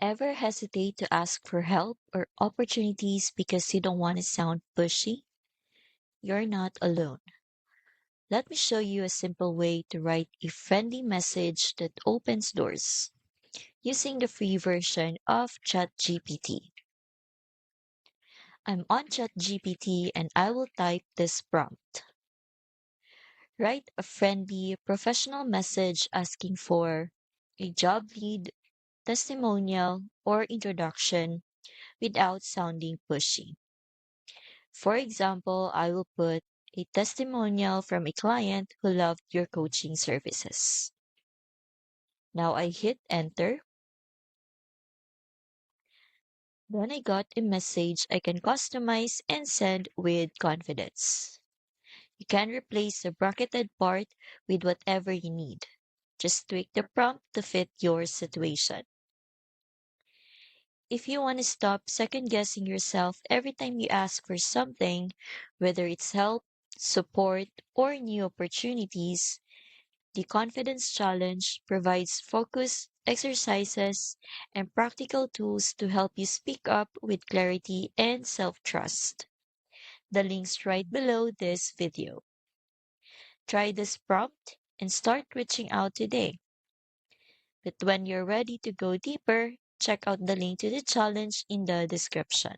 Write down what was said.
Ever hesitate to ask for help or opportunities because you don't want to sound pushy? You're not alone. Let me show you a simple way to write a friendly message that opens doors using the free version of ChatGPT. I'm on ChatGPT and I will type this prompt. Write a friendly, professional message asking for a job lead, testimonial, or introduction without sounding pushy. For example, I will put a testimonial from a client who loved your coaching services. Now I hit enter. Then I got a message I can customize and send with confidence. You can replace the bracketed part with whatever you need. Just tweak the prompt to fit your situation. If you want to stop second guessing yourself every time you ask for something, whether it's help, support, or new opportunities, the Confidence Challenge provides focus exercises and practical tools to help you speak up with clarity and self-trust. The link's right below this video. Try this prompt and start reaching out today. But when you're ready to go deeper, check out the link to the challenge in the description.